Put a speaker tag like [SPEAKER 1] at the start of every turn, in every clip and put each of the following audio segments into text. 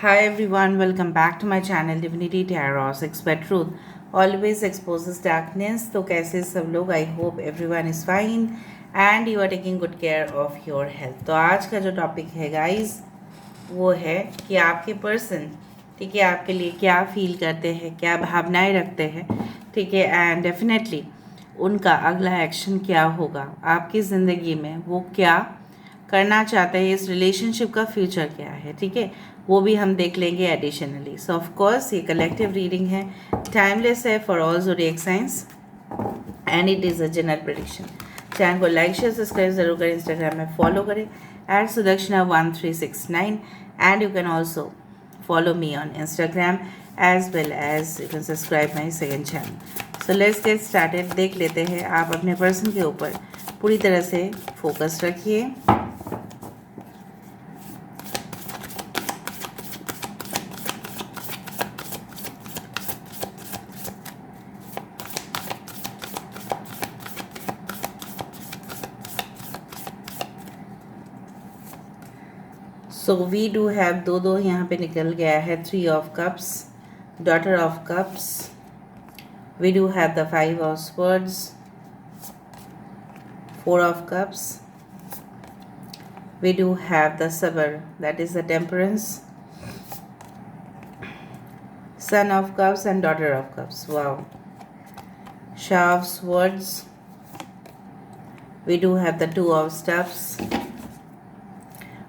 [SPEAKER 1] Hi everyone, welcome back to my channel Divinity Tarot Expert Truth always exposes darkness. तो कैसे सब लोग? I hope everyone is fine and you are taking good care of your health. तो आज का जो topic है guys वो है कि आपके पर्सन, ठीक है, आपके लिए क्या फील करते हैं, क्या भावनाएं रखते हैं, ठीक है, एंड डेफिनेटली उनका अगला एक्शन क्या होगा आपकी ज़िंदगी में, वो क्या करना चाहते हैं, इस रिलेशनशिप का फ्यूचर क्या है, ठीक है, वो भी हम देख लेंगे एडिशनली। सो ऑफ कोर्स ये कलेक्टिव रीडिंग है, टाइमलेस है for all zodiac science and it is a general prediction. Channel को लाइक शेयर सब्सक्राइब जरूर करें, इंस्टाग्राम में फॉलो करें @Sudakshina1369 and you can also follow me on Instagram as well as you can subscribe my second channel. So let's get started. देख लेते हैं। आप अपने पर्सन के ऊपर पूरी तरह से फोकस रखिए। सो वी डू हैव दो यहाँ पे निकल गया है, 3 of cups, daughter of cups, we do have the 5 of swords, 4 of cups, we do have the sober that is the temperance, son of cups and daughter of cups. Wow, शाह of swords, we do have the 2 of staffs,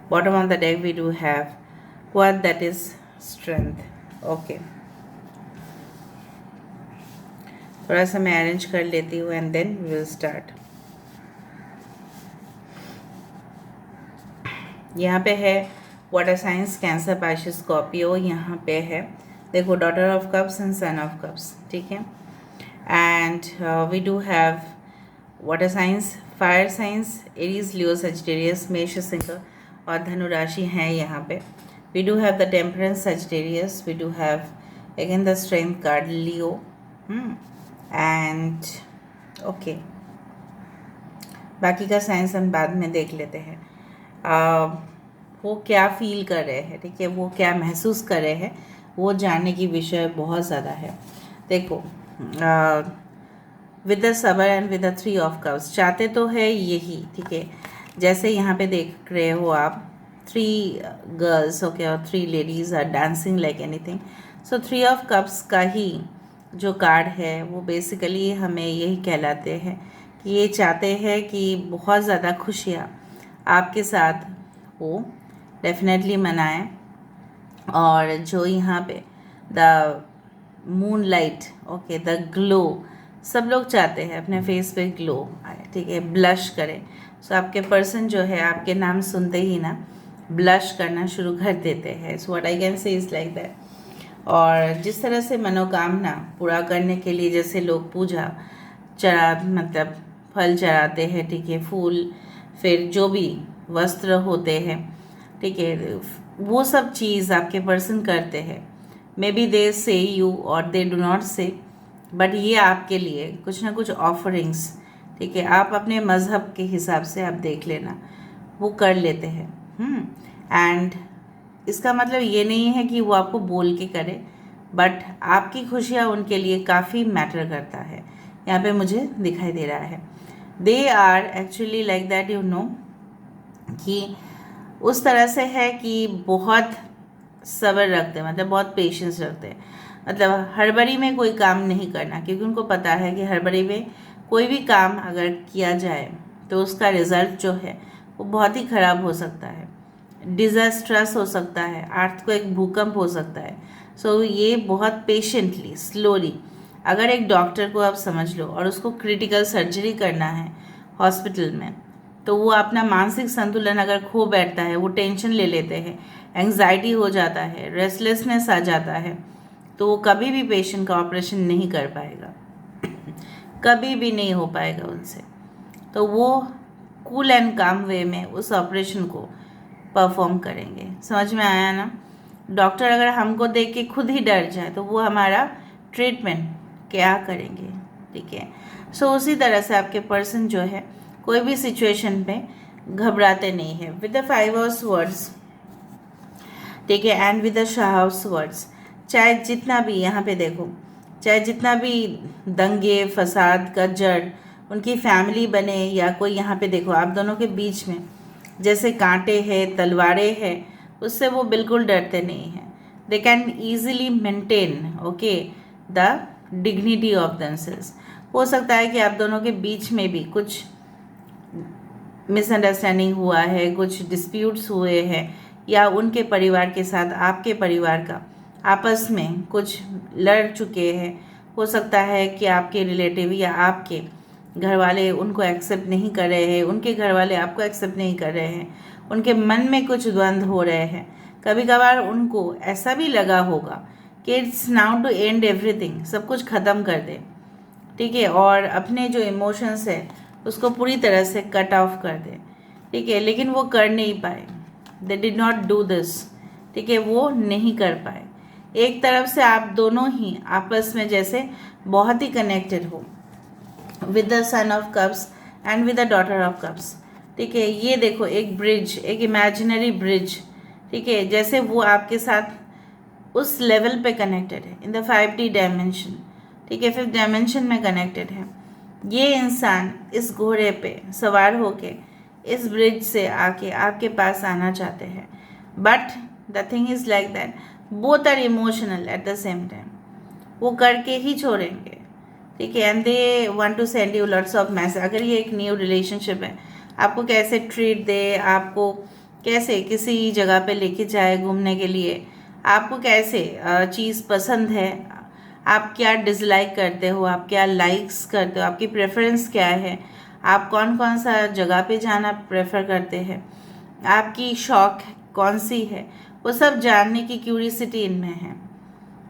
[SPEAKER 1] bottom of the deck we do have quad that is strength. Okay, थोड़ा सा मैं arrange कर लेती हूँ and then we will start. यहाँ पे है water signs, Cancer, Pisces, Scorpio. यहाँ पे है देखो daughter of cups and son of cups, ठीक है, and we do have water signs, fire signs, Aries, Leo, Sagittarius, मेष, सिंह और धनु राशि हैं यहाँ पे। We do have the temperance, Sagittarius, we do have again the strength card, Leo, and okay, बाकी का साइंस हम बाद में देख लेते हैं। वो क्या फील कर रहे हैं, ठीक है, वो क्या महसूस कर रहे हैं, वो जानने की विषय बहुत ज़्यादा है। देखो विद द सबर and with the 3 of cups, चाहते तो है यही, ठीक है, जैसे यहाँ पे देख रहे हो आप 3 गर्ल्स, ओके, और 3 ladies are dancing like anything. So 3 of cups का ही जो कार्ड है वो बेसिकली हमें यही कहलाते हैं कि ये चाहते हैं कि बहुत ज़्यादा खुशियाँ आपके साथ वो डेफिनेटली मनाएं, और जो यहाँ पे the moon light, okay, the glow, सब लोग चाहते हैं अपने फेस पे ग्लो आए, ठीक है, ब्लश करें। सो आपके पर्सन जो है आपके नाम सुनते ही ना ब्लश करना शुरू कर देते हैं। So what I can say is like that. और जिस तरह से मनोकामना पूरा करने के लिए जैसे लोग पूजा मतलब फल चढ़ाते हैं, ठीक है, फूल, फिर जो भी वस्त्र होते हैं, ठीक है, वो सब चीज़ आपके पर्सन करते हैं। मे बी दे से यू और दे डू नॉट से, बट ये आपके लिए कुछ ना कुछ ऑफरिंग्स, ठीक है, आप अपने मज़हब के हिसाब से आप देख लेना, वो कर लेते हैं। एंड इसका मतलब ये नहीं है कि वो आपको बोल के करे, बट आपकी खुशियाँ उनके लिए काफ़ी मैटर करता है, यहाँ पे मुझे दिखाई दे रहा है। They are actually like that, you know, कि उस तरह से है कि बहुत सब्र रखते हैं, मतलब बहुत पेशेंस रखते हैं, मतलब हड़बड़ी में कोई काम नहीं करना, क्योंकि उनको पता है कि हड़बड़ी में कोई भी काम अगर किया जाए तो उसका रिज़ल्ट जो है वो बहुत ही ख़राब हो सकता है, डिज़ास्ट्रस हो सकता है, अर्थ को एक भूकंप हो सकता है। सो ये बहुत पेशेंटली, स्लोली, अगर एक डॉक्टर को आप समझ लो और उसको क्रिटिकल सर्जरी करना है हॉस्पिटल में, तो वो अपना मानसिक संतुलन अगर खो बैठता है, वो टेंशन ले लेते हैं, एंग्जाइटी हो जाता है, रेस्टलेसनेस आ जाता है, तो वो कभी भी पेशेंट का ऑपरेशन नहीं कर पाएगा, कभी भी नहीं हो पाएगा उनसे। तो वो कूल एंड काम वे में उस ऑपरेशन को परफॉर्म करेंगे। समझ में आया ना? डॉक्टर अगर हमको देख के खुद ही डर जाए तो वो हमारा ट्रीटमेंट क्या करेंगे, ठीक है। सो उसी तरह से आपके पर्सन जो है कोई भी सिचुएशन पे घबराते नहीं है। विद द 5 ऑफ स्वर्ड्स, ठीक है। And with the Shah of swords, चाहे जितना भी यहाँ पे देखो, चाहे जितना भी दंगे फसाद का जड़ उनकी फैमिली बने या कोई, यहाँ पे देखो आप दोनों के बीच में जैसे कांटे हैं तलवारें हैं, उससे वो बिल्कुल डरते नहीं हैं। They can easily maintain okay the dignity of themselves. हो सकता है कि आप दोनों के बीच में भी कुछ मिसअंडरस्टैंडिंग हुआ है, कुछ डिस्प्यूट्स हुए हैं, या उनके परिवार के साथ आपके परिवार का आपस में कुछ लड़ चुके हैं। हो सकता है कि आपके रिलेटिव या आपके घर वाले उनको एक्सेप्ट नहीं कर रहे हैं, उनके घर वाले आपको एक्सेप्ट नहीं कर रहे हैं, उनके मन में कुछ द्वंद्व हो रहे हैं। कभी कभार उनको ऐसा भी लगा होगा कि it's now to end everything, सब कुछ ख़त्म कर दे, ठीक है, और अपने जो इमोशंस है उसको पूरी तरह से कट ऑफ कर दे, ठीक है, लेकिन वो कर नहीं पाए। They did not do this, ठीक है, वो नहीं कर पाए। एक तरफ से आप दोनों ही आपस में जैसे बहुत ही कनेक्टेड हो with the sun of cups and with the daughter of cups, ठीक है। ये देखो एक ब्रिज, एक इमेजिनरी ब्रिज, ठीक है, जैसे वो आपके साथ उस लेवल पे कनेक्टेड है इन द 5D डायमेंशन, ठीक है, 5th डायमेंशन में कनेक्टेड है। ये इंसान इस घोड़े पे सवार होके इस ब्रिज से आके आपके पास आना चाहते हैं, but the thing is like that both are emotional at the same time, वो करके ही छोड़ेंगे, ठीक है। And they want to send you lots of message. अगर ये एक न्यू रिलेशनशिप है, आपको कैसे ट्रीट दे, आपको कैसे किसी जगह पे लेके जाए घूमने के लिए, आपको कैसे चीज़ पसंद है, आप क्या डिसलाइक करते हो, आप क्या लाइक्स करते हो, आपकी प्रेफरेंस क्या है, आप कौन कौन सा जगह पे जाना प्रेफर करते हैं, आपकी शौक कौन सी है, वो सब जानने की क्यूरियसिटी इनमें है,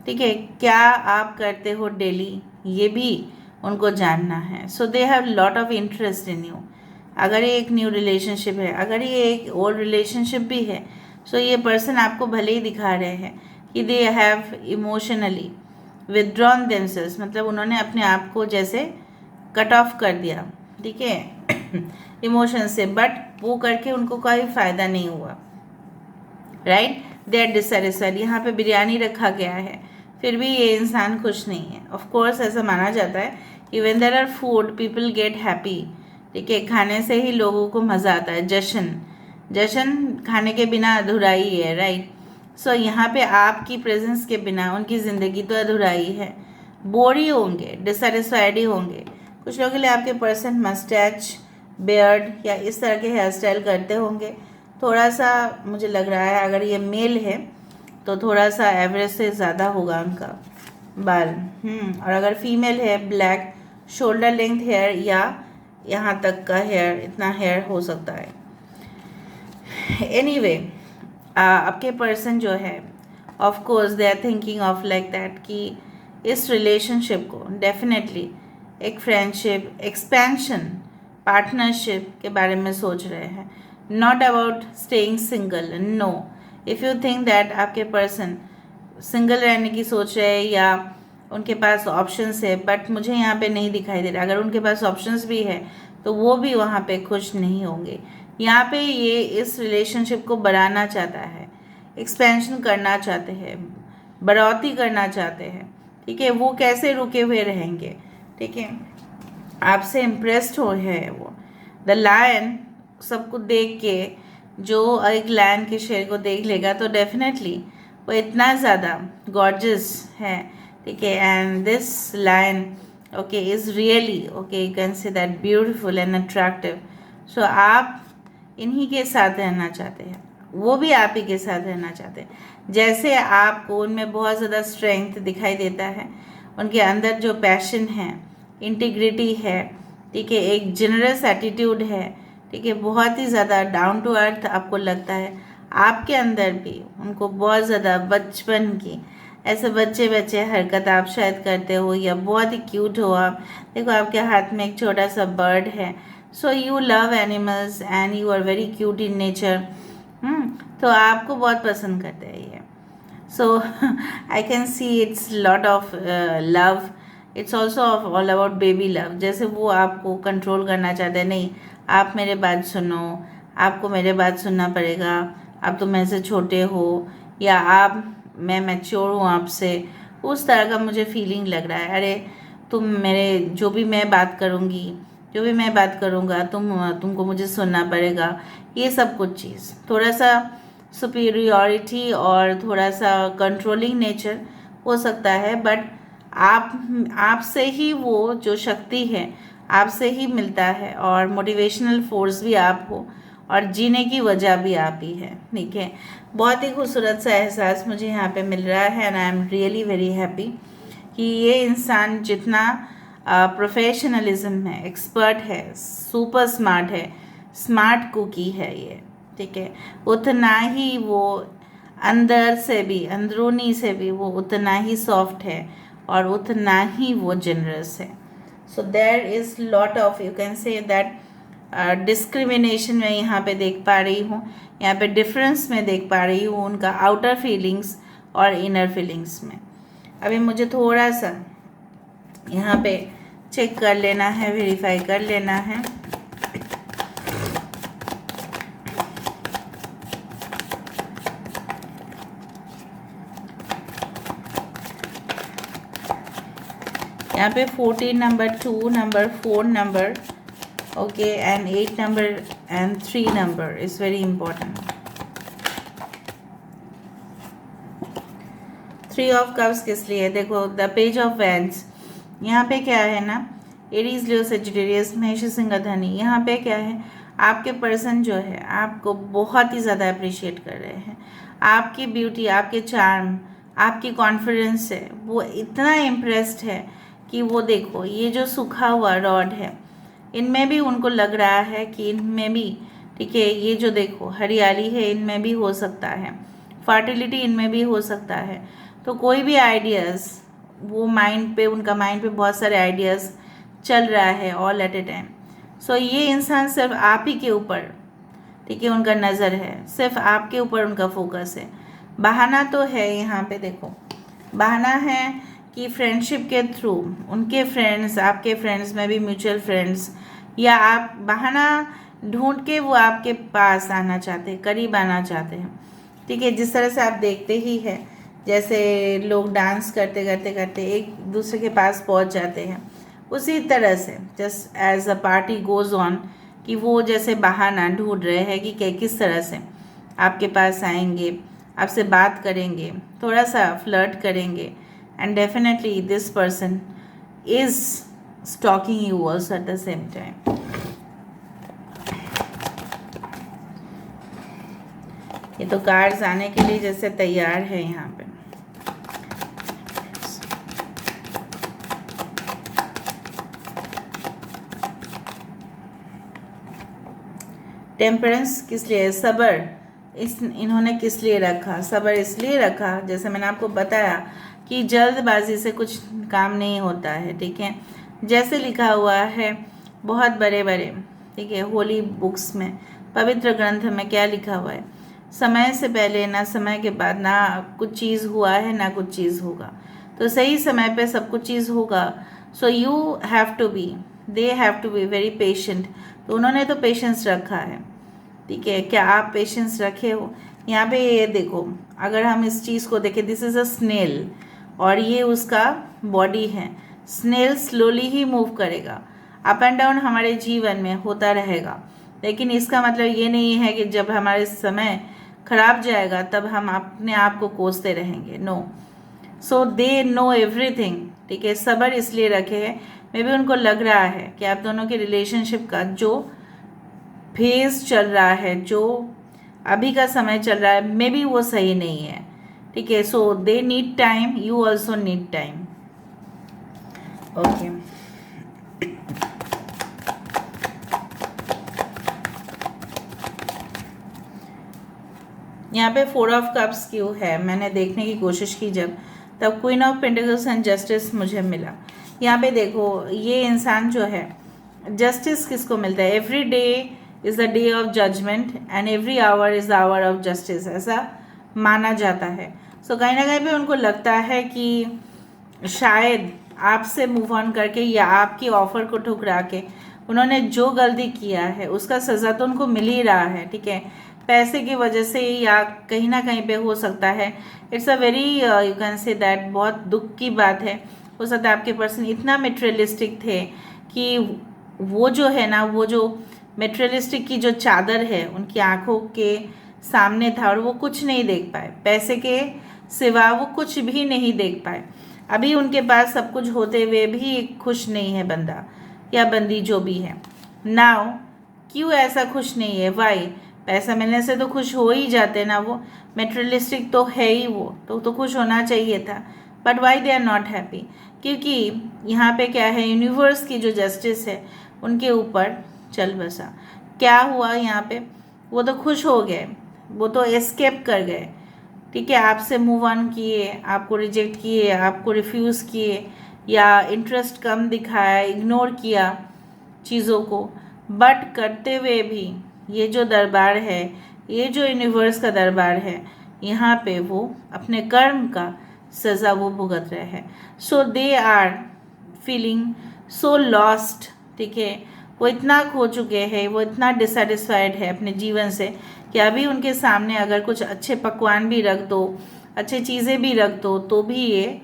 [SPEAKER 1] ठीक है। क्या आप करते हो डेली, ये भी उनको जानना है। So they have lot of interest in you. अगर ये एक न्यू रिलेशनशिप है, अगर ये एक ओल्ड रिलेशनशिप भी है, सो ये पर्सन आपको भले ही दिखा रहे हैं कि they have emotionally withdrawn themselves, मतलब उन्होंने अपने आप को जैसे कट ऑफ कर दिया, ठीक है, इमोशन से, बट वो करके उनको कोई फ़ायदा नहीं हुआ, राइट। They are dissatisfied. यहाँ पे बिरयानी रखा गया है, फिर भी ये इंसान खुश नहीं है। ऑफ कोर्स ऐसा माना जाता है कि when there are food people get happy, ठीक है, खाने से ही लोगों को मज़ा आता है। जश्न, जश्न खाने के बिना अधूरा ही है, राइट। सो यहाँ पे आपकी प्रेजेंस के बिना उनकी ज़िंदगी तो अधूरा ही है, बोर ही होंगे, डिससेटिस्फाइड ही होंगे। कुछ लोगों के लिए आपके पर्सन मस्टैच, बियर्ड या इस तरह के हेयर स्टाइल करते होंगे। थोड़ा सा मुझे लग रहा है अगर ये मेल है तो थोड़ा सा एवरेज से ज़्यादा होगा उनका बाल, और अगर फीमेल है ब्लैक शोल्डर लेंथ हेयर या यहाँ तक का हेयर, इतना हेयर हो सकता है। एनीवे आपके पर्सन जो है of course they are thinking of like that कि इस रिलेशनशिप को डेफिनेटली एक फ्रेंडशिप, एक्सपेंशन, पार्टनरशिप के बारे में सोच रहे हैं, not about staying single. No, if you think that आपके पर्सन सिंगल रहने की सोच रहे हैं या उनके पास ऑप्शंस है, बट मुझे यहाँ पे नहीं दिखाई दे रहा। अगर उनके पास ऑप्शंस भी है तो वो भी वहाँ पे खुश नहीं होंगे। यहाँ पे ये इस रिलेशनशिप को बढ़ाना चाहता है, एक्सपेंशन करना चाहते हैं, बढ़ोतरी करना चाहते हैं, ठीक है। वो कैसे रुके हुए रहेंगे, ठीक है, आपसे इम्प्रेस्ड हो है वो। द लायन सबको देख के, जो एक लायन के शेर को देख लेगा तो डेफिनेटली वो इतना ज़्यादा गॉर्जियस है, ठीक है। And this lion okay is really okay you can say that beautiful and attractive. So आप इन्हीं के साथ रहना चाहते हैं, वो भी आप ही के साथ रहना चाहते हैं। जैसे आपको उनमें बहुत ज़्यादा स्ट्रेंथ दिखाई देता है, उनके अंदर जो पैशन है, इंटीग्रिटी है, ठीक है, एक जनरस एटीट्यूड है, ठीक है, बहुत ही ज़्यादा डाउन टू अर्थ आपको लगता है, आपके अंदर भी उनको बहुत ज़्यादा बचपन की ऐसे बच्चे बच्चे हरकत आप शायद करते हो या बहुत ही क्यूट हो आप। देखो आपके हाथ में एक छोटा सा बर्ड है। So you love animals and you are very cute in nature. तो आपको बहुत पसंद करते हैं ये। So I can see it's lot of love, it's also all about baby love. जैसे वो आपको कंट्रोल करना चाहते हैं, नहीं आप मेरे बात सुनो, आपको मेरे बात सुनना पड़ेगा, आप तो मेरे से छोटे हो, या मैं मैच्योर हूँ आपसे, उस तरह का मुझे फीलिंग लग रहा है। अरे तुम मेरे जो भी मैं बात करूँगी, जो भी मैं बात करूँगा तुमको मुझे सुनना पड़ेगा, ये सब कुछ चीज़ थोड़ा सा सुपीरियॉरिटी और थोड़ा सा कंट्रोलिंग नेचर हो सकता है। बट आपसे ही वो जो शक्ति है आपसे ही मिलता है, और मोटिवेशनल फोर्स भी आप हो, और जीने की वजह भी आप ही है। ठीक है, बहुत ही खूबसूरत सा एहसास मुझे यहाँ पे मिल रहा है, and I am really very happy कि ये इंसान जितना प्रोफेशनलिज्म है, एक्सपर्ट है, सुपर स्मार्ट है, स्मार्ट कुकी है ये, ठीक है, उतना ही वो अंदर से भी, अंदरूनी से भी वो उतना ही सॉफ्ट है, और उतना ही वो जनरस है। So there is lot of, you can say that discrimination मैं यहाँ पे देख पा रही हूँ, यहाँ पे डिफरेंस मैं देख पा रही हूँ उनका आउटर फीलिंग्स और इनर फीलिंग्स में। अभी मुझे थोड़ा सा यहाँ पे चेक कर लेना है, वेरीफाई कर लेना है। यहाँ पे 14 number, 2 number, 4 number, okay, and 8 number and 3 number is very important. 3 of cups किस लिए? देखो द पेज ऑफ वैंड्स, यहाँ पे क्या है ना, एरीज, लियो, सेजिटेरियस, मेष, सिंह, धनी। यहाँ पे क्या है, आपके पर्सन जो है आपको बहुत ही ज़्यादा अप्रिशिएट कर रहे हैं। आपकी ब्यूटी, आपके चार्म, आपकी कॉन्फिडेंस है, वो इतना इम्प्रेस्ड है कि वो देखो ये जो सूखा हुआ रॉड है, इनमें भी उनको लग रहा है कि इनमें भी, ठीक है, ये जो देखो हरियाली है इनमें भी हो सकता है, फर्टिलिटी इनमें भी हो सकता है। तो कोई भी आइडियाज़, वो माइंड पे, उनका माइंड पे बहुत सारे आइडियाज़ चल रहा है ऑल एट ए टाइम। सो ये इंसान सिर्फ आप ही के ऊपर, ठीक है, उनका नज़र है, सिर्फ आपके ऊपर उनका फोकस है। बहाना तो है यहाँ पे, देखो बहाना है कि फ्रेंडशिप के थ्रू उनके फ्रेंड्स, आपके फ्रेंड्स में भी म्यूचुअल फ्रेंड्स, या आप बहाना ढूंढ के वो आपके पास आना चाहते हैं, करीब आना चाहते हैं। ठीक है, जिस तरह से आप देखते ही है, जैसे लोग डांस करते करते करते एक दूसरे के पास पहुंच जाते हैं, उसी तरह से just as a party goes on, कि वो जैसे बहाना ढूंढ रहे हैं कि किस तरह से आपके पास आएंगे, आपसे बात करेंगे, थोड़ा सा फ्लर्ट करेंगे, and definitely this person is stalking you also at the same time. ये तो कार्ड्स आने के लिए जैसे तैयार है यहाँ पे। टेम्परेंस किस लिए? सब्र इन्होंने किस लिए रखा? सब्र इसलिए रखा, जैसे मैंने आपको बताया कि जल्दबाजी से कुछ काम नहीं होता है। ठीक है, जैसे लिखा हुआ है बहुत बड़े बड़े, ठीक है, होली बुक्स में, पवित्र ग्रंथ में क्या लिखा हुआ है, समय से पहले ना समय के बाद ना कुछ चीज़ हुआ है ना कुछ चीज़ होगा। तो सही समय पे सब कुछ चीज़ होगा। So you have to be, they have to be very patient. तो उन्होंने तो पेशेंस रखा है। ठीक है, क्या आप पेशेंस रखे हो? यहाँ पे ये देखो, अगर हम इस चीज़ को देखें, दिस इज़ अ स्नेल, और ये उसका बॉडी है। स्नेल स्लोली ही मूव करेगा, अप एंड डाउन हमारे जीवन में होता रहेगा, लेकिन इसका मतलब ये नहीं है कि जब हमारे समय खराब जाएगा तब हम अपने आप को कोसते रहेंगे। No, so they know everything. ठीक है, सब्र इसलिए रखे हैं, मे बी उनको लग रहा है कि आप दोनों के रिलेशनशिप का जो फेज चल रहा है, जो अभी का समय चल रहा है, मे बी वो सही नहीं है। ठीक है, so they need time, you also need time. Okay, यहाँ पे 4 ऑफ कप्स क्यों है, मैंने देखने की कोशिश की जब, तब queen of pentacles and justice मुझे मिला। यहाँ पे देखो, ये इंसान जो है, जस्टिस किसको मिलता है? Every day is the day of judgement and every hour is the hour of justice, ऐसा माना जाता है। सो कहीं ना कहीं पे उनको लगता है कि शायद आपसे मूव ऑन करके या आपकी ऑफ़र को ठुकरा के उन्होंने जो गलती किया है उसका सज़ा तो उनको मिल ही रहा है। ठीक है, पैसे की वजह से या कहीं ना कहीं पे हो सकता है। It's a very you can say that बहुत दुख की बात है। हो सकता है आपके पर्सन इतना मेटेरियलिस्टिक थे कि वो जो है ना, वो जो मेटेरियलिस्टिक की जो चादर है उनकी आंखों के सामने था और वो कुछ नहीं देख पाए, पैसे के सिवा वो कुछ भी नहीं देख पाए। अभी उनके पास सब कुछ होते हुए भी खुश नहीं है बंदा या बंदी जो भी है। नाउ क्यों ऐसा खुश नहीं है? वाई? पैसा मिलने से तो खुश हो ही जाते ना, वो मेटेरियलिस्टिक तो है ही, वो तो खुश होना चाहिए था। But why they are not happy? क्योंकि यहाँ पे क्या है, यूनिवर्स की जो जस्टिस है उनके ऊपर चल बसा। क्या हुआ यहाँ पे? वो तो खुश हो गए, वो तो एस्केप कर गए, ठीक है, आपसे मूव ऑन किए, आपको रिजेक्ट किए, आपको रिफ्यूज़ किए या इंटरेस्ट कम दिखाया, इग्नोर किया चीज़ों को। बट करते हुए भी ये जो दरबार है, ये जो यूनिवर्स का दरबार है, यहाँ पे वो अपने कर्म का सज़ा वो भुगत रहे हैं। So they are feeling so lost, ठीक है, वो इतना खो चुके हैं, वो इतना डिससेटिस्फाइड है अपने जीवन से कि अभी उनके सामने अगर कुछ अच्छे पकवान भी रख दो, अच्छी चीज़ें भी रख दो, तो भी ये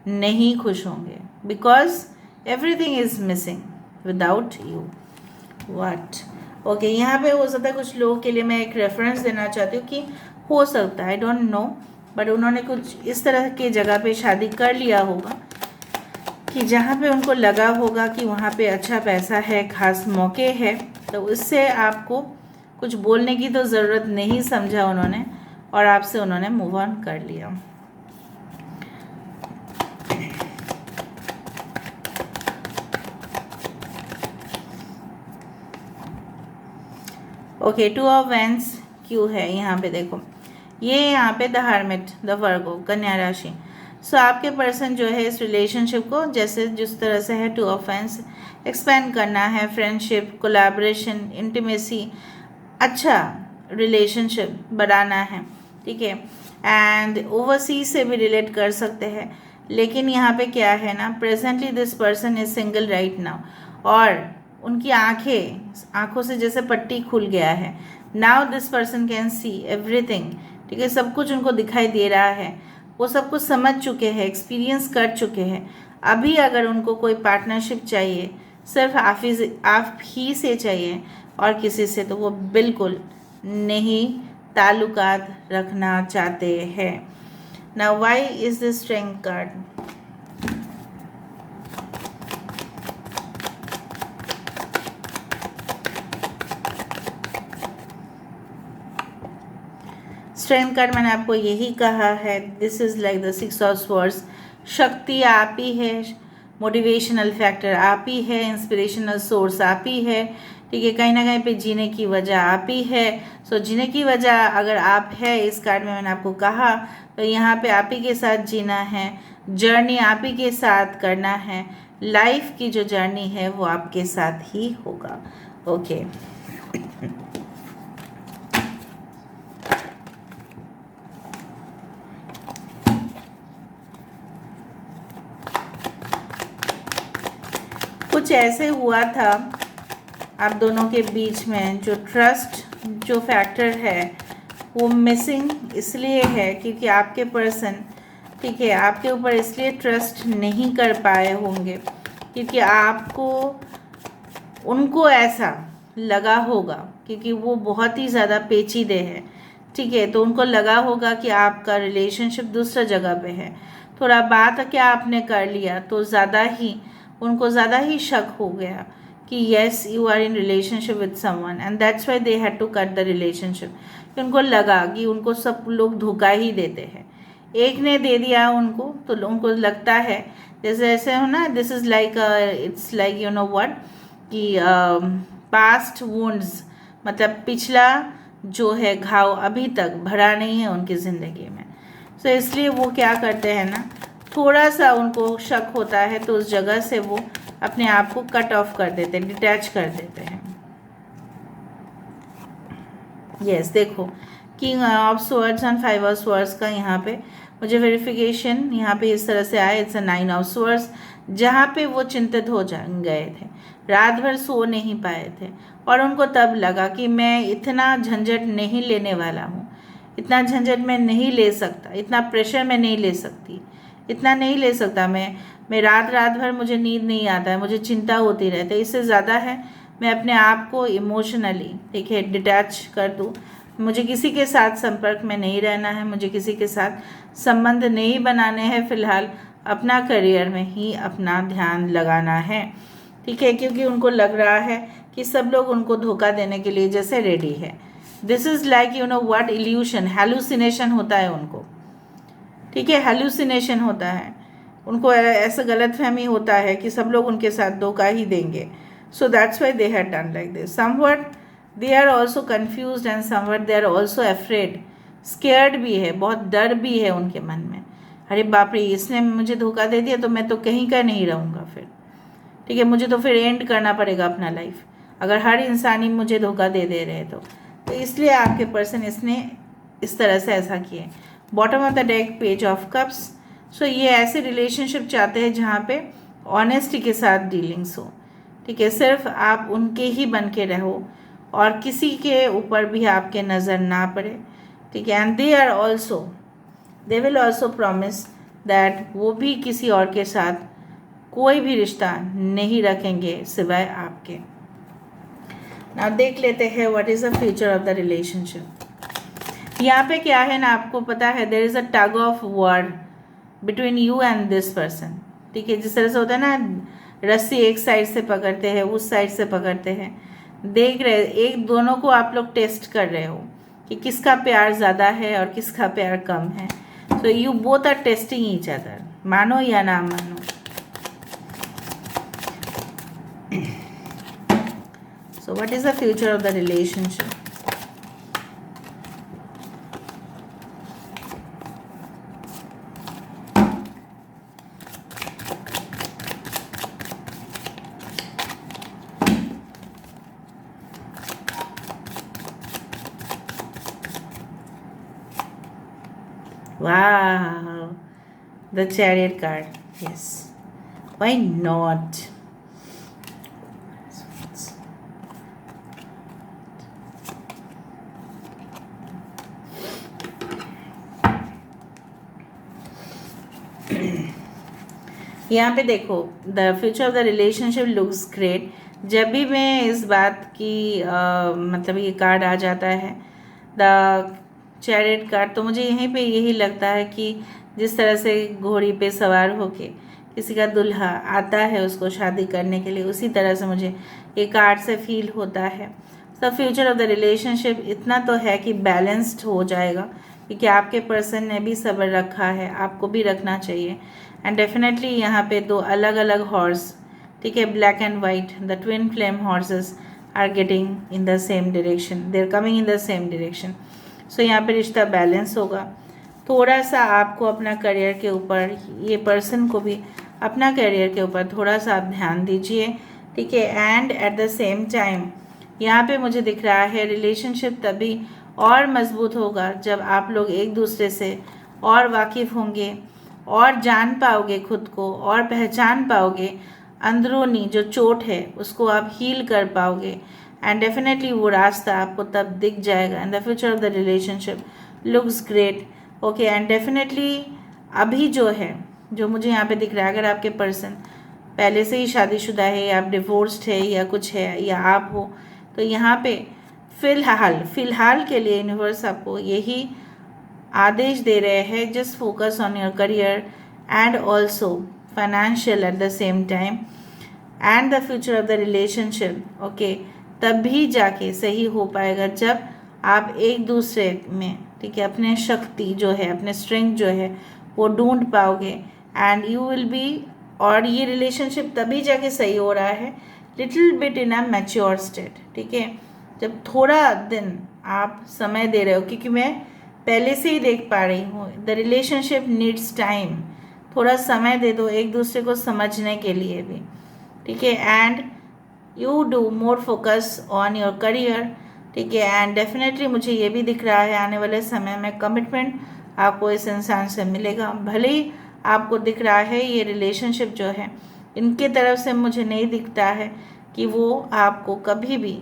[SPEAKER 1] नहीं खुश होंगे, because everything is missing without you. What? Okay, यहाँ पे हो सकता है कुछ लोगों के लिए मैं एक रेफरेंस देना चाहती हूँ कि हो सकता है, आई डोंट नो, बट उन्होंने कुछ इस तरह की जगह पे शादी कर लिया होगा कि जहाँ पे उनको लगा होगा कि वहाँ पे अच्छा पैसा है, खास मौके है, तो उससे आपको कुछ बोलने की तो ज़रूरत नहीं समझा उन्होंने और आपसे उन्होंने मूव ऑन कर लिया। ओके, 2 ऑफ वैंड्स क्यों है यहाँ पे? देखो, ये यहाँ पे द हर्मिट, द वर्गो, कन्या राशि। सो आपके पर्सन जो है इस रिलेशनशिप को जैसे जिस तरह से है 2 ऑफ वैंड्स, एक्सपेंड करना है, फ्रेंडशिप, कोलैबोरेशन, इंटीमेसी, अच्छा रिलेशनशिप बढ़ाना है, ठीक है, एंड ओवरसीज से भी रिलेट कर सकते हैं। लेकिन यहाँ पे क्या है ना, presently this person is single right now, और उनकी आंखों से जैसे पट्टी खुल गया है। Now this person can see everything, ठीक है, सब कुछ उनको दिखाई दे रहा है, वो सब कुछ समझ चुके हैं, एक्सपीरियंस कर चुके हैं। अभी अगर उनको कोई पार्टनरशिप चाहिए, सिर्फ आप ही से चाहिए और किसी से तो वो बिल्कुल नहीं ताल्लुकात रखना चाहते हैं। Now why is this strength card? Strength card मैंने आपको यही कहा है, this is like the 6 of swords. शक्ति आप ही है, मोटिवेशनल फैक्टर आप ही है, इंस्पिरेशनल सोर्स आप ही है, ठीक है, कहीं ना कहीं पे जीने की वजह आप ही है। सो जीने की वजह अगर आप है, इस कार्ड में मैंने आपको कहा, तो यहाँ पे आप ही के साथ जीना है, जर्नी आप ही के साथ करना है, लाइफ की जो जर्नी है वो आपके साथ ही होगा। ओके, कुछ ऐसे हुआ था आप दोनों के बीच में, जो ट्रस्ट जो फैक्टर है वो मिसिंग इसलिए है क्योंकि आपके पर्सन, ठीक है, आपके ऊपर इसलिए ट्रस्ट नहीं कर पाए होंगे क्योंकि आपको उनको ऐसा लगा होगा, क्योंकि वो बहुत ही ज़्यादा पेचीदे है, ठीक है, तो उनको लगा होगा कि आपका रिलेशनशिप दूसरा जगह पे है। थोड़ा बात क्या आपने कर लिया तो उनको ज़्यादा ही शक हो गया कि yes you are in relationship with someone and that's why they had to cut the relationship. उनको लगा कि उनको सब लोग धोखा ही देते हैं, एक ने दे दिया उनको तो उनको लगता है जैसे ऐसे हो ना, this is like it's like you know what कि पास्ट वुंड्स, मतलब पिछला जो है घाव अभी तक भरा नहीं है उनकी ज़िंदगी में। सो इसलिए वो क्या करते हैं ना, थोड़ा सा उनको शक होता है तो उस जगह से वो अपने आप को कट ऑफ कर देते हैं, डिटैच कर देते हैं। यस, देखो, king of swords and 5 of swords का यहाँ पे मुझे वेरिफिकेशन यहाँ पे इस तरह से आया, इट्स अ 9 ऑफ स्वर्ड्स। जहाँ पे वो चिंतित हो जा गए थे, रात भर सो नहीं पाए थे, और उनको तब लगा कि मैं इतना झंझट नहीं लेने वाला हूँ, इतना झंझट मैं नहीं ले सकता, इतना प्रेशर मैं नहीं ले सकती, इतना नहीं ले सकता मैं रात रात भर मुझे नींद नहीं आता है, मुझे चिंता होती रहती है, इससे ज़्यादा है मैं अपने आप को इमोशनली, ठीक है, डिटैच कर दूँ, मुझे किसी के साथ संपर्क में नहीं रहना है, मुझे किसी के साथ संबंध नहीं बनाने हैं, फ़िलहाल अपना करियर में ही अपना ध्यान लगाना है, ठीक है, क्योंकि उनको लग रहा है कि सब लोग उनको धोखा देने के लिए जैसे रेडी है। This is like you know what, evolution, hallucination होता है उनको, ठीक है, हेलुसिनेशन होता है उनको, ऐसा गलतफहमी होता है कि सब लोग उनके साथ धोखा ही देंगे। So that's why they had done like this. Somewhat they are also confuse and somewhat they are also afraid, scared भी है, बहुत डर भी है उनके मन में, अरे बाप रे इसने मुझे धोखा दे दिया तो मैं तो कहीं का नहीं रहूँगा फिर, ठीक है, मुझे तो फिर एंड करना पड़ेगा अपना लाइफ, अगर हर इंसान ही मुझे धोखा दे रहे तो इसलिए आपके पर्सन इसने इस तरह से ऐसा किया है। Bottom of the deck page of cups. So ये ऐसे रिलेशनशिप चाहते हैं जहाँ पे ऑनेस्टी के साथ डीलिंग्स हो, ठीक है, सिर्फ आप उनके ही बन के रहो और किसी के ऊपर भी आपके नज़र ना पड़े, ठीक है, and they will also promise that वो भी किसी और के साथ कोई भी रिश्ता नहीं रखेंगे सिवाय आपके। ना देख लेते हैं what is the future of the relationship. यहाँ पे क्या है ना, आपको पता है there is a tug of war between you and this person, ठीक है, जिस तरह से होता है ना, रस्सी एक साइड से पकड़ते हैं, उस साइड से पकड़ते हैं, देख रहे एक दोनों को आप लोग टेस्ट कर रहे हो कि किसका प्यार ज़्यादा है और किसका प्यार कम है। So you both are testing each other, मानो या ना मानो। So what is the future of the relationship? Wow, the Chariot card. Yes, why not? यहाँ पे देखो, the future of the relationship looks great. जब भी मैं इस बात की मतलब ये कार्ड आ जाता है, द चैरियट कार्ड, तो मुझे यहीं पे यही लगता है कि जिस तरह से घोड़ी पे सवार होके किसी का दुल्हा आता है उसको शादी करने के लिए, उसी तरह से मुझे ये कार्ड से फील होता है। The future of the relationship इतना तो है कि बैलेंस्ड हो जाएगा, क्योंकि आपके पर्सन ने भी सब्र रखा है, आपको भी रखना चाहिए। एंड डेफिनेटली यहाँ पे दो अलग अलग हॉर्स, ठीक है, black and white, the twin flame horses are getting in the same direction, they are coming in the same direction. So यहाँ पे रिश्ता बैलेंस होगा। थोड़ा सा आपको अपना करियर के ऊपर, ये पर्सन को भी अपना करियर के ऊपर थोड़ा सा आप ध्यान दीजिए, ठीक है, and eight the same time यहाँ पे मुझे दिख रहा है रिलेशनशिप तभी और मजबूत होगा जब आप लोग एक दूसरे से और वाकिफ़ होंगे और जान पाओगे खुद को और पहचान पाओगे, अंदरूनी जो चोट है उसको आप हील कर पाओगे, एंड डेफिनेटली वो रास्ता आपको तब दिख जाएगा। And the future of the relationship looks great, okay, and definitely अभी जो है, जो मुझे यहाँ पे दिख रहा है, अगर आपके पर्सन पहले से ही शादीशुदा है या आप डिवोर्स्ड है या कुछ है या आप हो, तो यहाँ पे फ़िलहाल के लिए यूनिवर्स आपको यही आदेश दे रहे हैं, just focus on your career and also financial eight the same time, and the future of the relationship, okay, तभी जाके सही हो पाएगा जब आप एक दूसरे में, ठीक है, अपने शक्ति जो है, अपने स्ट्रेंथ जो है वो ढूंढ पाओगे, एंड यू विल बी, और ये रिलेशनशिप तभी जाके सही हो रहा है little bit in a mature state, ठीक है, जब थोड़ा दिन आप समय दे रहे हो, क्योंकि मैं पहले से ही देख पा रही हूँ द रिलेशनशिप नीड्स टाइम, थोड़ा समय दे दो एक दूसरे को समझने के लिए भी, ठीक है, and you do more focus on your career, ठीक है, एंड डेफिनेटली मुझे ये भी दिख रहा है आने वाले समय में कमिटमेंट आपको इस इंसान से मिलेगा। भले ही आपको दिख रहा है ये रिलेशनशिप जो है इनके तरफ से मुझे नहीं दिखता है कि वो आपको कभी भी,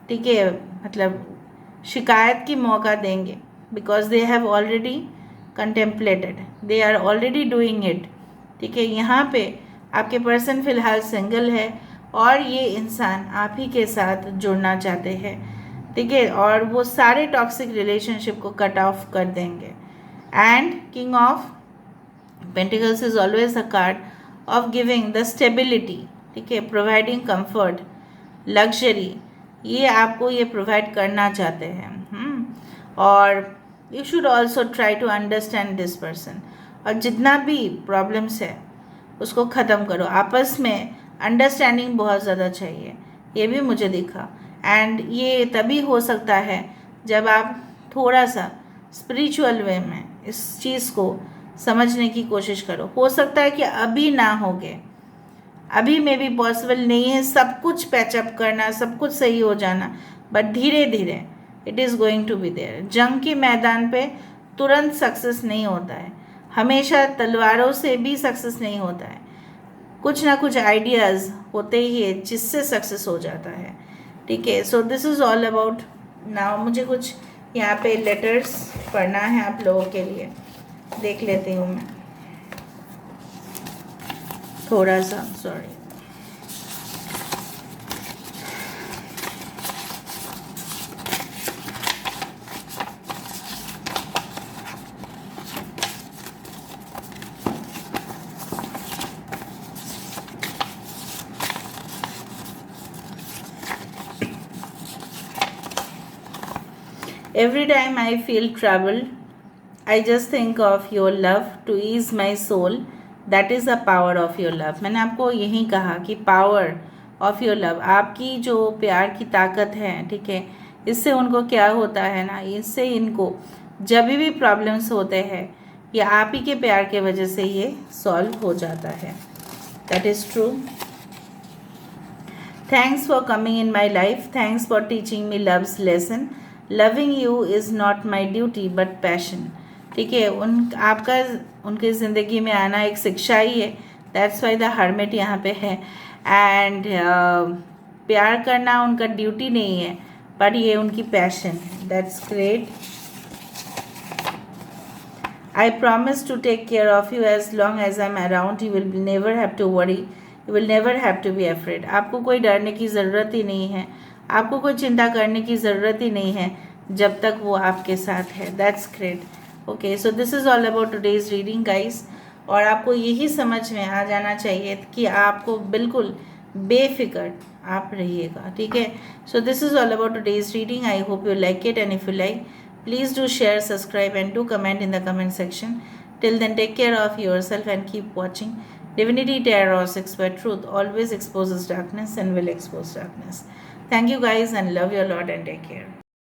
[SPEAKER 1] ठीक है, मतलब शिकायत की मौका देंगे, because they have already contemplated, they are already doing it. ठीक है, यहाँ पे आपके पर्सन फिलहाल सिंगल है और ये इंसान आप ही के साथ जुड़ना चाहते हैं। ठीक है, और वो सारे टॉक्सिक रिलेशनशिप को कट ऑफ कर देंगे। And king of pentacles is always a card of giving the stability. ठीक है, प्रोवाइडिंग कंफर्ट, लग्जरी, ये आपको ये प्रोवाइड करना चाहते हैं। और you should also try to understand this person, और जितना भी प्रॉब्लम्स है उसको ख़त्म करो। आपस में अंडरस्टैंडिंग बहुत ज़्यादा चाहिए, ये भी मुझे दिखा। एंड ये तभी हो सकता है जब आप थोड़ा सा स्पिरिचुअल वे में इस चीज़ को समझने की कोशिश करो। हो सकता है कि अभी ना होगे, अभी में भी पॉसिबल नहीं है सब कुछ पैचअप करना, सब कुछ सही हो जाना, बट धीरे धीरे it is going to be there. जंग के मैदान पे तुरंत सक्सेस नहीं होता है, हमेशा तलवारों से भी सक्सेस नहीं होता है, कुछ ना कुछ आइडियाज़ होते ही है जिससे सक्सेस हो जाता है। ठीक है, so this is all about now. मुझे कुछ यहाँ पे लेटर्स पढ़ना है आप लोगों के लिए, देख लेती हूँ मैं थोड़ा सा, sorry. Every time I feel troubled, I just think of your love to ease my soul. That is the power of your love. मैंने आपको यही कहा कि power of your love, आपकी जो प्यार की ताकत है, ठीक है, इससे उनको क्या होता है ना, इससे इनको जब भी प्रॉब्लम्स होते हैं ये आप ही के प्यार के वजह से ये सॉल्व हो जाता है। That is true. Thanks for coming in my life. Thanks for teaching me love's lesson. Loving you is not my duty but passion. ठीक है, आपका उनके ज़िंदगी में आना एक शिक्षा ही है। दैट्स वाई द हर्मिट यहाँ पे है। एंड प्यार करना उनका ड्यूटी नहीं है, पर ये उनकी पैशन है। That's great. I promise to take care of you as long as I'm around. You will never have to worry. You will never have to be afraid. आपको कोई डरने की ज़रूरत ही नहीं है, आपको कोई चिंता करने की ज़रूरत ही नहीं है जब तक वो आपके साथ है। That's great. Okay, so this is all about today's reading guys. और आपको यही समझ में आ जाना चाहिए कि आपको बिल्कुल बेफिक्र आप रहिएगा। ठीक है, so this is all about today's reading. I hope you like it, and if you like, please do share, subscribe, and do comment in the comment section. Till then, take care of yourself and keep watching Divinity Tarot 6, where truth always exposes darkness and will expose darkness. Thank you guys, and love you a lot, and take care.